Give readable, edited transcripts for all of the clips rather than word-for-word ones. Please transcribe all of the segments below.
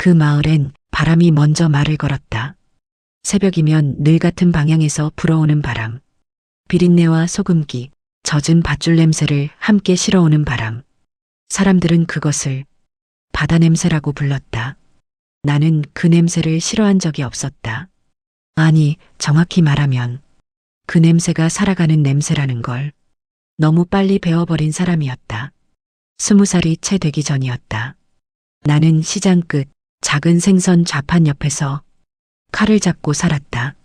그 마을엔 바람이 먼저 말을 걸었다. 새벽이면 늘 같은 방향에서 불어오는 바람. 비린내와 소금기, 젖은 밧줄 냄새를 함께 실어오는 바람. 사람들은 그것을 바다 냄새라고 불렀다. 나는 그 냄새를 싫어한 적이 없었다. 아니, 정확히 말하면 그 냄새가 살아가는 냄새라는 걸 너무 빨리 배워버린 사람이었다. 20살이 채 되기 전이었다. 나는 시장 끝 작은 생선 좌판 옆에서 칼을 잡고 살았다.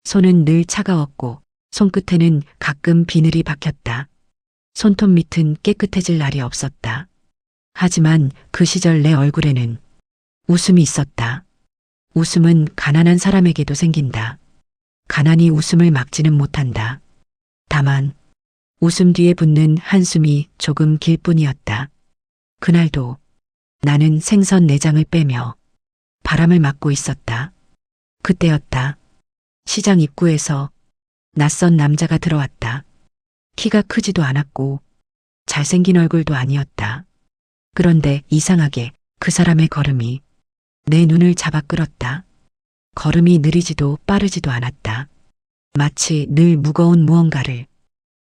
손은 늘 차가웠고 손끝에는 가끔 비늘이 박혔다. 손톱 밑은 깨끗해질 날이 없었다. 하지만 그 시절 내 얼굴에는 웃음이 있었다. 웃음은 가난한 사람에게도 생긴다. 가난이 웃음을 막지는 못한다. 다만 웃음 뒤에 붙는 한숨이 조금 길 뿐이었다. 그날도 나는 생선 내장을 빼며 바람을 맞고 있었다. 그때였다. 시장 입구에서 낯선 남자가 들어왔다. 키가 크지도 않았고 잘생긴 얼굴도 아니었다. 그런데 이상하게 그 사람의 걸음이 내 눈을 잡아 끌었다. 걸음이 느리지도 빠르지도 않았다. 마치 늘 무거운 무언가를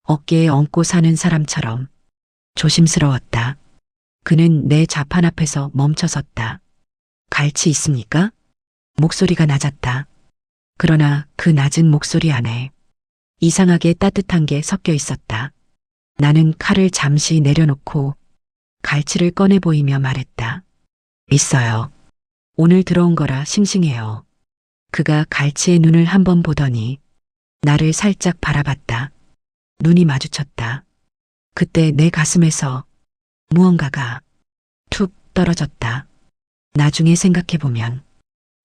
어깨에 얹고 사는 사람처럼 조심스러웠다. 그는 내 좌판 앞에서 멈춰섰다. 갈치 있습니까? 목소리가 낮았다. 그러나 그 낮은 목소리 안에 이상하게 따뜻한 게 섞여 있었다. 나는 칼을 잠시 내려놓고 갈치를 꺼내 보이며 말했다. 있어요. 오늘 들어온 거라 싱싱해요. 그가 갈치의 눈을 한번 보더니 나를 살짝 바라봤다. 눈이 마주쳤다. 그때 내 가슴에서 무언가가 툭 떨어졌다. 나중에 생각해보면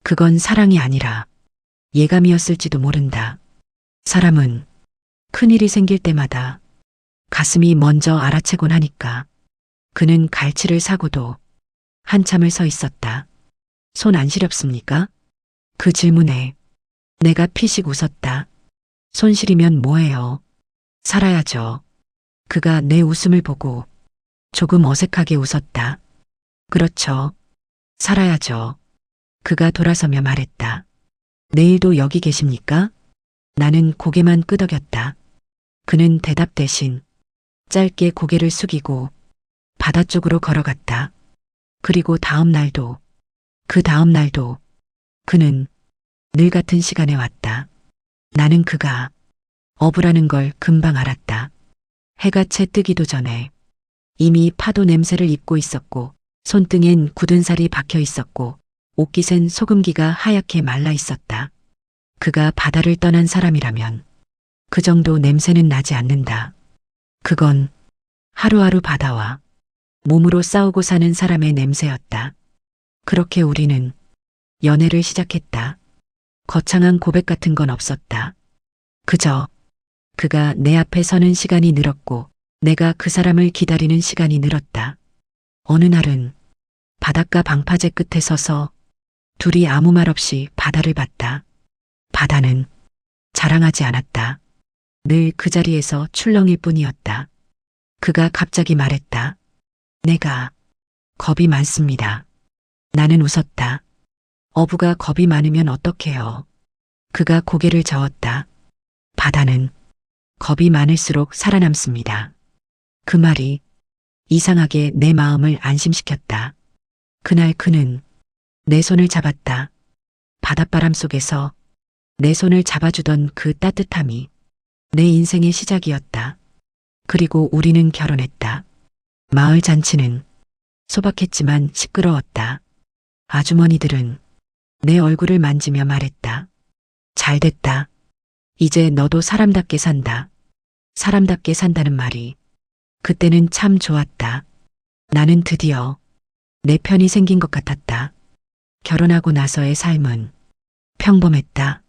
그건 사랑이 아니라 예감이었을지도 모른다. 사람은 큰일이 생길 때마다 가슴이 먼저 알아채곤 하니까. 그는 갈치를 사고도 한참을 서 있었다. 손 안 시렵습니까? 그 질문에 내가 피식 웃었다. 손 시리면 뭐해요? 살아야죠. 그가 내 웃음을 보고 조금 어색하게 웃었다. 그렇죠. 살아야죠. 그가 돌아서며 말했다. 내일도 여기 계십니까? 나는 고개만 끄덕였다. 그는 대답 대신 짧게 고개를 숙이고 바다 쪽으로 걸어갔다. 그리고 다음 날도, 그 다음 날도 그는 늘 같은 시간에 왔다. 나는 그가 어부라는 걸 금방 알았다. 해가 채 뜨기도 전에 이미 파도 냄새를 입고 있었고 손등엔 굳은 살이 박혀 있었고 옷깃엔 소금기가 하얗게 말라 있었다. 그가 바다를 떠난 사람이라면 그 정도 냄새는 나지 않는다. 그건 하루하루 바다와 몸으로 싸우고 사는 사람의 냄새였다. 그렇게 우리는 연애를 시작했다. 거창한 고백 같은 건 없었다. 그저 그가 내 앞에 서는 시간이 늘었고 내가 그 사람을 기다리는 시간이 늘었다. 어느 날은 바닷가 방파제 끝에 서서 둘이 아무 말 없이 바다를 봤다. 바다는 자랑하지 않았다. 늘 그 자리에서 출렁일 뿐이었다. 그가 갑자기 말했다. 내가 겁이 많습니다. 나는 웃었다. 어부가 겁이 많으면 어떡해요? 그가 고개를 저었다. 바다는 겁이 많을수록 살아남습니다. 그 말이 이상하게 내 마음을 안심시켰다. 그날 그는 내 손을 잡았다. 바닷바람 속에서 내 손을 잡아주던 그 따뜻함이 내 인생의 시작이었다. 그리고 우리는 결혼했다. 마을 잔치는 소박했지만 시끄러웠다. 아주머니들은 내 얼굴을 만지며 말했다. 잘됐다. 이제 너도 사람답게 산다. 사람답게 산다는 말이 그때는 참 좋았다. 나는 드디어 내 편이 생긴 것 같았다. 결혼하고 나서의 삶은 평범했다.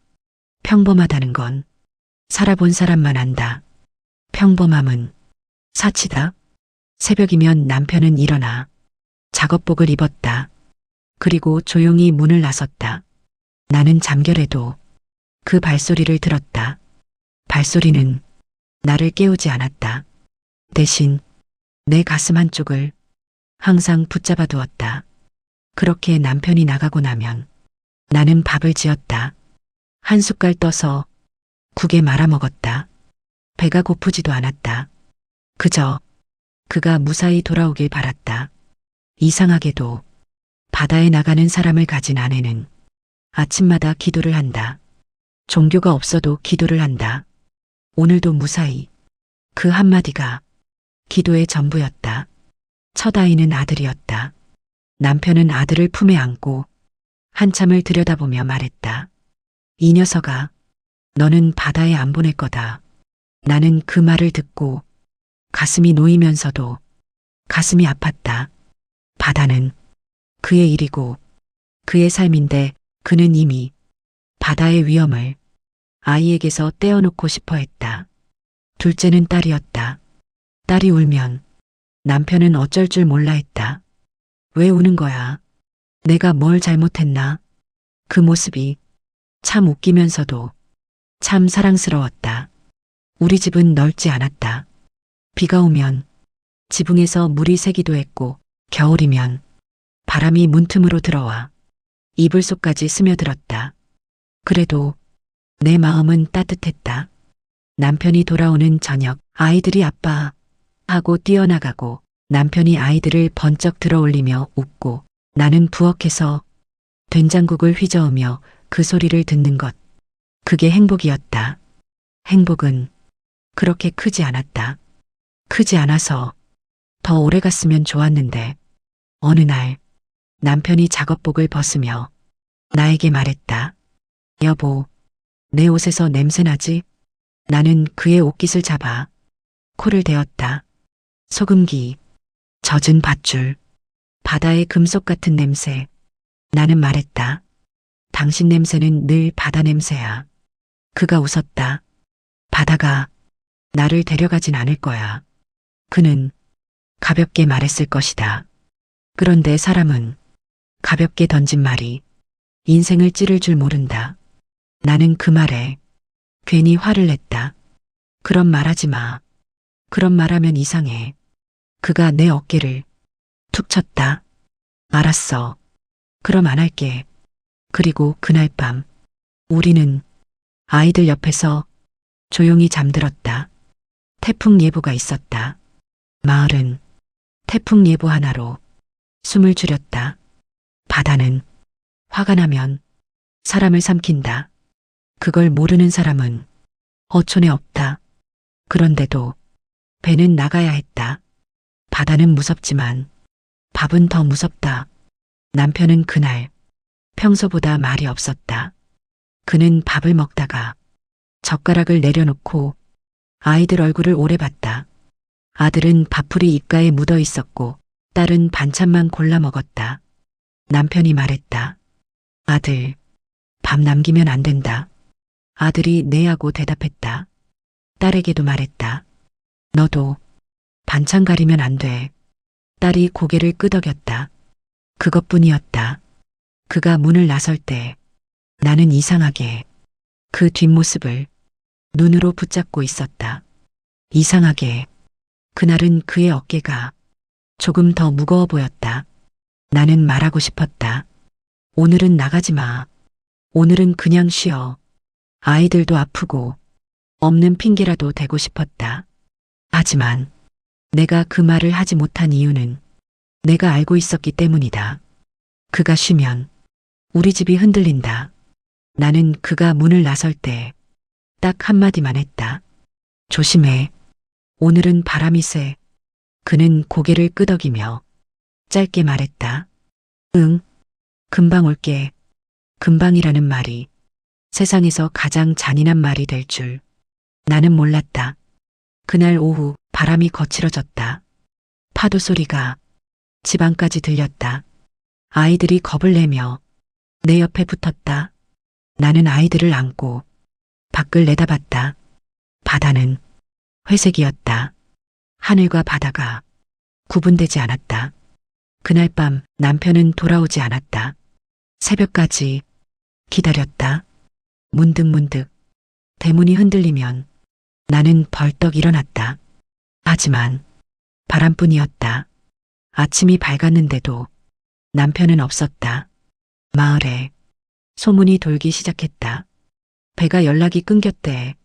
평범하다는 건 살아본 사람만 안다. 평범함은 사치다. 새벽이면 남편은 일어나 작업복을 입었다. 그리고 조용히 문을 나섰다. 나는 잠결에도 그 발소리를 들었다. 발소리는 나를 깨우지 않았다. 대신 내 가슴 한쪽을 항상 붙잡아 두었다. 그렇게 남편이 나가고 나면 나는 밥을 지었다. 한 숟갈 떠서 국에 말아 먹었다. 배가 고프지도 않았다. 그저 그가 무사히 돌아오길 바랐다. 이상하게도 바다에 나가는 사람을 가진 아내는 아침마다 기도를 한다. 종교가 없어도 기도를 한다. 오늘도 무사히. 그 한마디가 기도의 전부였다. 첫 아이는 아들이었다. 남편은 아들을 품에 안고 한참을 들여다보며 말했다. 이 녀석아, 너는 바다에 안 보낼 거다. 나는 그 말을 듣고 가슴이 놓이면서도 가슴이 아팠다. 바다는 그의 일이고 그의 삶인데 그는 이미 바다의 위험을 아이에게서 떼어놓고 싶어 했다. 둘째는 딸이었다. 딸이 울면 남편은 어쩔 줄 몰라 했다. 왜 우는 거야? 내가 뭘 잘못했나? 그 모습이 참 웃기면서도 참 사랑스러웠다. 우리 집은 넓지 않았다. 비가 오면 지붕에서 물이 새기도 했고 겨울이면 바람이 문틈으로 들어와 이불 속까지 스며들었다. 그래도 내 마음은 따뜻했다. 남편이 돌아오는 저녁 아이들이 아빠 하고 뛰어나가고 남편이 아이들을 번쩍 들어올리며 웃고 나는 부엌에서 된장국을 휘저으며 그 소리를 듣는 것. 그게 행복이었다. 행복은 그렇게 크지 않았다. 크지 않아서 더 오래 갔으면 좋았는데 어느 날 남편이 작업복을 벗으며 나에게 말했다. 여보, 내 옷에서 냄새나지? 나는 그의 옷깃을 잡아 코를 대었다. 소금기, 젖은 밧줄, 바다의 금속 같은 냄새. 나는 말했다. 당신 냄새는 늘 바다 냄새야. 그가 웃었다. 바다가 나를 데려가진 않을 거야. 그는 가볍게 말했을 것이다. 그런데 사람은 가볍게 던진 말이 인생을 찌를 줄 모른다. 나는 그 말에 괜히 화를 냈다. 그런 말하지 마. 그런 말하면 이상해. 그가 내 어깨를 툭 쳤다. 알았어. 그럼 안 할게. 그리고 그날 밤 우리는 아이들 옆에서 조용히 잠들었다. 태풍 예보가 있었다. 마을은 태풍 예보 하나로 숨을 줄였다. 바다는 화가 나면 사람을 삼킨다. 그걸 모르는 사람은 어촌에 없다. 그런데도 배는 나가야 했다. 바다는 무섭지만 밥은 더 무섭다. 남편은 그날 평소보다 말이 없었다. 그는 밥을 먹다가 젓가락을 내려놓고 아이들 얼굴을 오래 봤다. 아들은 밥풀이 입가에 묻어 있었고 딸은 반찬만 골라 먹었다. 남편이 말했다. 아들, 밥 남기면 안 된다. 아들이 네 하고 대답했다. 딸에게도 말했다. 너도 반찬 가리면 안 돼. 딸이 고개를 끄덕였다. 그것뿐이었다. 그가 문을 나설 때 나는 이상하게 그 뒷모습을 눈으로 붙잡고 있었다. 이상하게 그날은 그의 어깨가 조금 더 무거워 보였다. 나는 말하고 싶었다. 오늘은 나가지 마. 오늘은 그냥 쉬어. 아이들도 아프고 없는 핑계라도 대고 싶었다. 하지만 내가 그 말을 하지 못한 이유는 내가 알고 있었기 때문이다. 그가 쉬면 우리 집이 흔들린다. 나는 그가 문을 나설 때 딱 한마디만 했다. 조심해. 오늘은 바람이 세. 그는 고개를 끄덕이며 짧게 말했다. 응, 금방 올게. 금방이라는 말이 세상에서 가장 잔인한 말이 될 줄 나는 몰랐다. 그날 오후 바람이 거칠어졌다. 파도 소리가 집 안까지 들렸다. 아이들이 겁을 내며 내 옆에 붙었다. 나는 아이들을 안고 밖을 내다봤다. 바다는 회색이었다. 하늘과 바다가 구분되지 않았다. 그날 밤 남편은 돌아오지 않았다. 새벽까지 기다렸다. 문득문득 대문이 흔들리면 나는 벌떡 일어났다. 하지만 바람뿐이었다. 아침이 밝았는데도 남편은 없었다. 마을에 소문이 돌기 시작했다. 배가 연락이 끊겼대.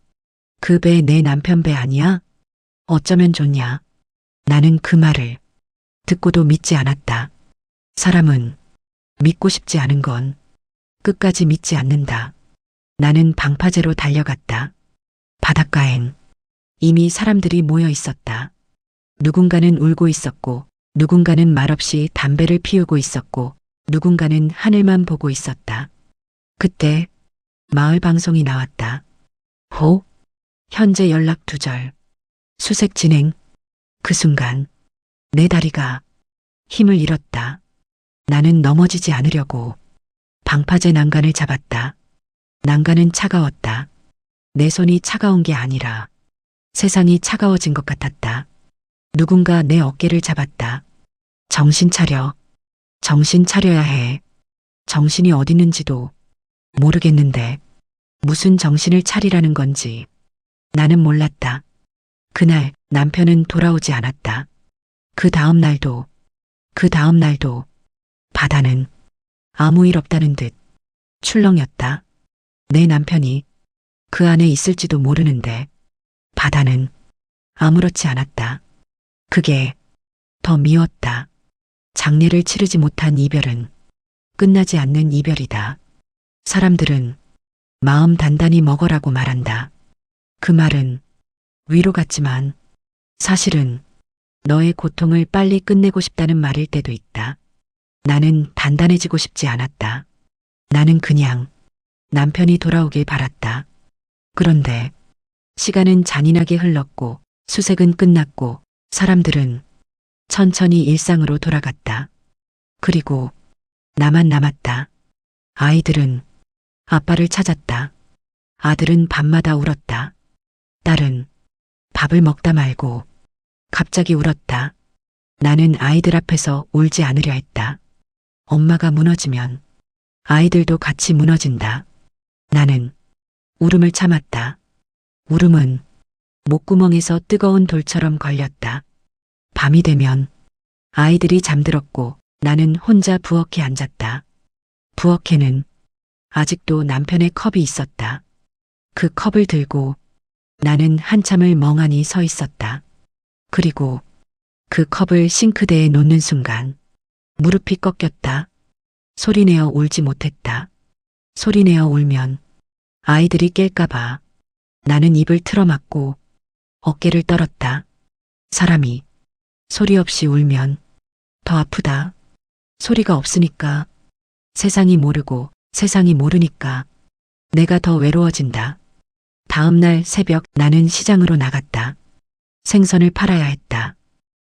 그 배 내 남편 배 아니야? 어쩌면 좋냐? 나는 그 말을 듣고도 믿지 않았다. 사람은 믿고 싶지 않은 건 끝까지 믿지 않는다. 나는 방파제로 달려갔다. 바닷가엔 이미 사람들이 모여 있었다. 누군가는 울고 있었고, 누군가는 말없이 담배를 피우고 있었고, 누군가는 하늘만 보고 있었다. 그때 마을 방송이 나왔다. 호, 현재 연락 두절. 수색 진행. 그 순간 내 다리가 힘을 잃었다. 나는 넘어지지 않으려고 방파제 난간을 잡았다. 난간은 차가웠다. 내 손이 차가운 게 아니라 세상이 차가워진 것 같았다. 누군가 내 어깨를 잡았다. 정신 차려. 정신 차려야 해. 정신이 어디 있는지도 모르겠는데 무슨 정신을 차리라는 건지 나는 몰랐다. 그날 남편은 돌아오지 않았다. 그 다음 날도 바다는 아무 일 없다는 듯 출렁였다. 내 남편이 그 안에 있을지도 모르는데 바다는 아무렇지 않았다. 그게 더 미웠다. 장례를 치르지 못한 이별은 끝나지 않는 이별이다. 사람들은 마음 단단히 먹어라고 말한다. 그 말은 위로 같지만 사실은 너의 고통을 빨리 끝내고 싶다는 말일 때도 있다. 나는 단단해지고 싶지 않았다. 나는 그냥 남편이 돌아오길 바랐다. 그런데 시간은 잔인하게 흘렀고 수색은 끝났고 사람들은 천천히 일상으로 돌아갔다. 그리고 나만 남았다. 아이들은 아빠를 찾았다. 아들은 밤마다 울었다. 딸은 밥을 먹다 말고 갑자기 울었다. 나는 아이들 앞에서 울지 않으려 했다. 엄마가 무너지면 아이들도 같이 무너진다. 나는 울음을 참았다. 울음은 목구멍에서 뜨거운 돌처럼 걸렸다. 밤이 되면 아이들이 잠들었고 나는 혼자 부엌에 앉았다. 부엌에는 아직도 남편의 컵이 있었다. 그 컵을 들고 나는 한참을 멍하니 서 있었다. 그리고 그 컵을 싱크대에 놓는 순간 무릎이 꺾였다. 소리내어 울지 못했다. 소리내어 울면 아이들이 깰까봐 나는 입을 틀어막고 어깨를 떨었다. 사람이 소리 없이 울면 더 아프다. 소리가 없으니까 세상이 모르고 세상이 모르니까 내가 더 외로워진다. 다음 날 새벽 나는 시장으로 나갔다. 생선을 팔아야 했다.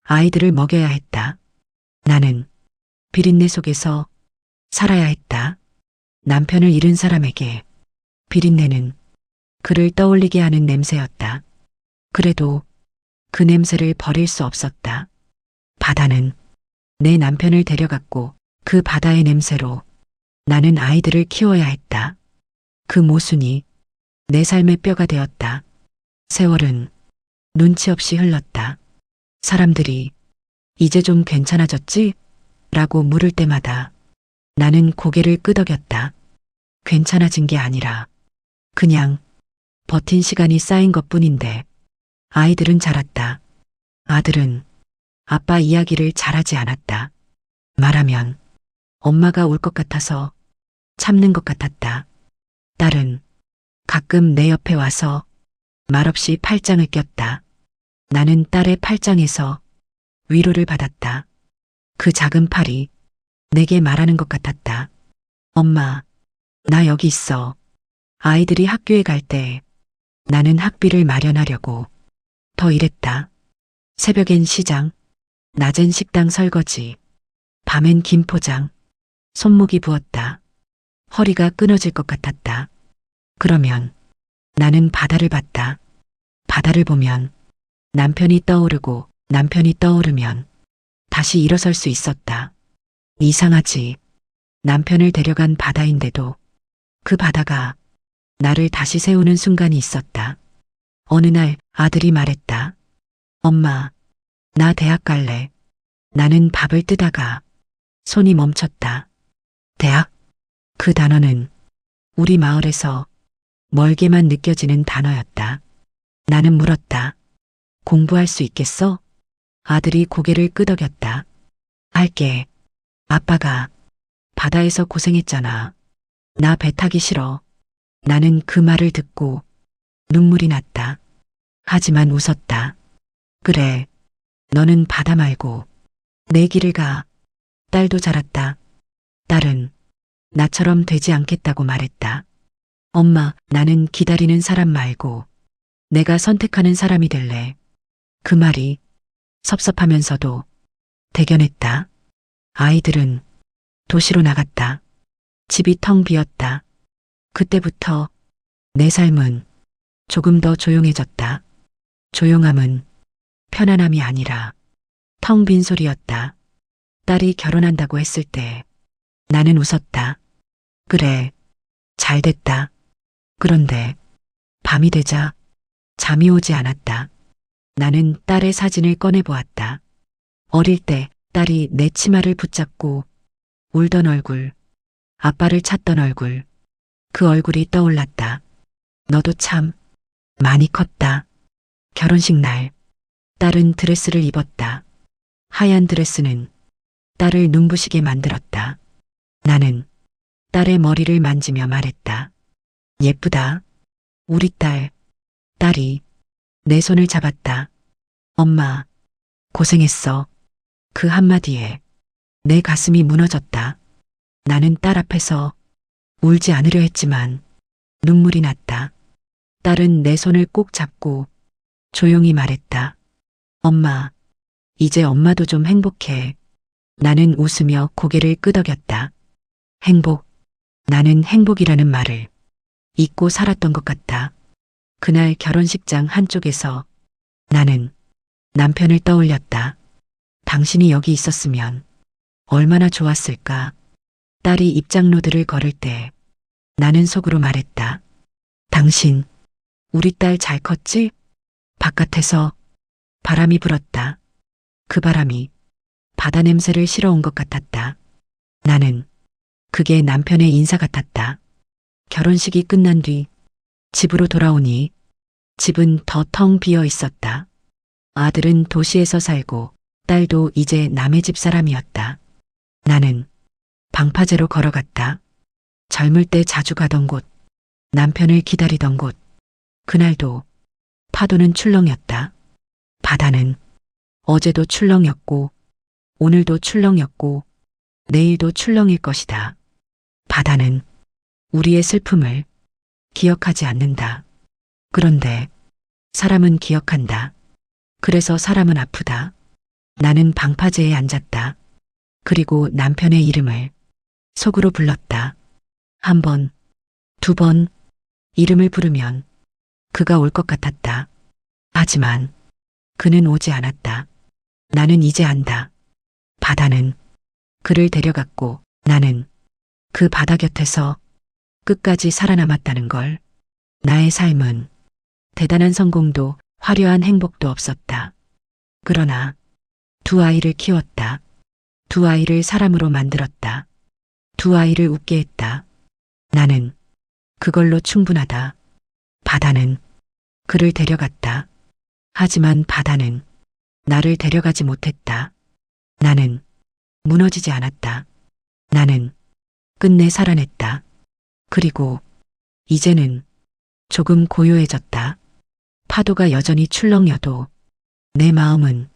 아이들을 먹여야 했다. 나는 비린내 속에서 살아야 했다. 남편을 잃은 사람에게 비린내는 그를 떠올리게 하는 냄새였다. 그래도 그 냄새를 버릴 수 없었다. 바다는 내 남편을 데려갔고 그 바다의 냄새로 나는 아이들을 키워야 했다. 그 모순이 내 삶의 뼈가 되었다. 세월은 눈치 없이 흘렀다. 사람들이 이제 좀 괜찮아졌지? 라고 물을 때마다 나는 고개를 끄덕였다. 괜찮아진 게 아니라 그냥 버틴 시간이 쌓인 것뿐인데 아이들은 자랐다. 아들은 아빠 이야기를 잘하지 않았다. 말하면 엄마가 울 것 같아서 참는 것 같았다. 딸은 가끔 내 옆에 와서 말없이 팔짱을 꼈다. 나는 딸의 팔짱에서 위로를 받았다. 그 작은 팔이 내게 말하는 것 같았다. 엄마, 나 여기 있어. 아이들이 학교에 갈 때 나는 학비를 마련하려고 더 일했다. 새벽엔 시장, 낮엔 식당 설거지, 밤엔 김포장. 손목이 부었다. 허리가 끊어질 것 같았다. 그러면 나는 바다를 봤다. 바다를 보면 남편이 떠오르고 남편이 떠오르면 다시 일어설 수 있었다. 이상하지. 남편을 데려간 바다인데도 그 바다가 나를 다시 세우는 순간이 있었다. 어느 날 아들이 말했다. 엄마, 나 대학 갈래. 나는 밥을 뜨다가 손이 멈췄다. 대학? 그 단어는 우리 마을에서 멀게만 느껴지는 단어였다. 나는 물었다. 공부할 수 있겠어? 아들이 고개를 끄덕였다. 할게. 아빠가 바다에서 고생했잖아. 나 배 타기 싫어. 나는 그 말을 듣고 눈물이 났다. 하지만 웃었다. 그래. 너는 바다 말고 내 길을 가. 딸도 자랐다. 딸은 나처럼 되지 않겠다고 말했다. 엄마, 나는 기다리는 사람 말고 내가 선택하는 사람이 될래. 그 말이 섭섭하면서도 대견했다. 아이들은 도시로 나갔다. 집이 텅 비었다. 그때부터 내 삶은 조금 더 조용해졌다. 조용함은 편안함이 아니라 텅 빈 소리였다. 딸이 결혼한다고 했을 때 나는 웃었다. 그래, 잘 됐다. 그런데 밤이 되자 잠이 오지 않았다. 나는 딸의 사진을 꺼내 보았다. 어릴 때 딸이 내 치마를 붙잡고 울던 얼굴, 아빠를 찾던 얼굴, 그 얼굴이 떠올랐다. 너도 참 많이 컸다. 결혼식 날, 딸은 드레스를 입었다. 하얀 드레스는 딸을 눈부시게 만들었다. 나는 딸의 머리를 만지며 말했다. 예쁘다. 우리 딸. 딸이 내 손을 잡았다. 엄마, 고생했어. 그 한마디에 내 가슴이 무너졌다. 나는 딸 앞에서 울지 않으려 했지만 눈물이 났다. 딸은 내 손을 꼭 잡고 조용히 말했다. 엄마, 이제 엄마도 좀 행복해. 나는 웃으며 고개를 끄덕였다. 행복. 나는 행복이라는 말을 잊고 살았던 것 같다. 그날 결혼식장 한쪽에서 나는 남편을 떠올렸다. 당신이 여기 있었으면 얼마나 좋았을까. 딸이 입장로들을 걸을 때 나는 속으로 말했다. 당신, 우리 딸 잘 컸지? 바깥에서 바람이 불었다. 그 바람이 바다 냄새를 실어온 것 같았다. 나는 그게 남편의 인사 같았다. 결혼식이 끝난 뒤 집으로 돌아오니 집은 더 텅 비어 있었다. 아들은 도시에서 살고 딸도 이제 남의 집 사람이었다. 나는 방파제로 걸어갔다. 젊을 때 자주 가던 곳, 남편을 기다리던 곳, 그날도 파도는 출렁였다. 바다는 어제도 출렁였고 오늘도 출렁였고 내일도 출렁일 것이다. 바다는 우리의 슬픔을 기억하지 않는다. 그런데 사람은 기억한다. 그래서 사람은 아프다. 나는 방파제에 앉았다. 그리고 남편의 이름을 속으로 불렀다. 한 번, 두 번 이름을 부르면 그가 올 것 같았다. 하지만 그는 오지 않았다. 나는 이제 안다. 바다는 그를 데려갔고 나는 그 바다 곁에서 끝까지 살아남았다는 걸. 나의 삶은 대단한 성공도 화려한 행복도 없었다. 그러나 두 아이를 키웠다. 두 아이를 사람으로 만들었다. 두 아이를 웃게 했다. 나는 그걸로 충분하다. 바다는 그를 데려갔다. 하지만 바다는 나를 데려가지 못했다. 나는 무너지지 않았다. 나는 끝내 살아냈다. 그리고 이제는 조금 고요해졌다. 파도가 여전히 출렁여도 내 마음은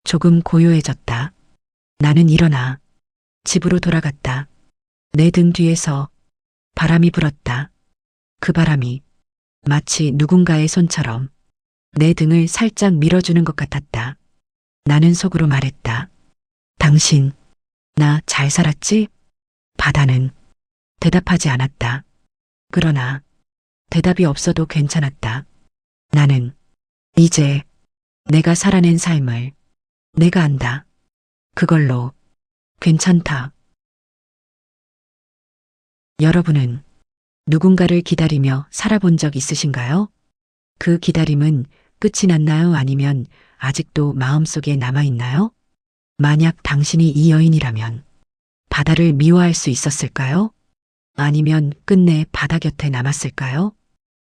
조금 고요해졌다. 나는 일어나 집으로 돌아갔다. 내 등 뒤에서 바람이 불었다. 그 바람이 마치 누군가의 손처럼 내 등을 살짝 밀어주는 것 같았다. 나는 속으로 말했다. 당신, 나 잘 살았지? 바다는 대답하지 않았다. 그러나 대답이 없어도 괜찮았다. 나는 이제 내가 살아낸 삶을 내가 안다. 그걸로 괜찮다. 여러분은 누군가를 기다리며 살아본 적 있으신가요? 그 기다림은 끝이 났나요? 아니면 아직도 마음속에 남아있나요? 만약 당신이 이 여인이라면 바다를 미워할 수 있었을까요? 아니면 끝내 바다 곁에 남았을까요?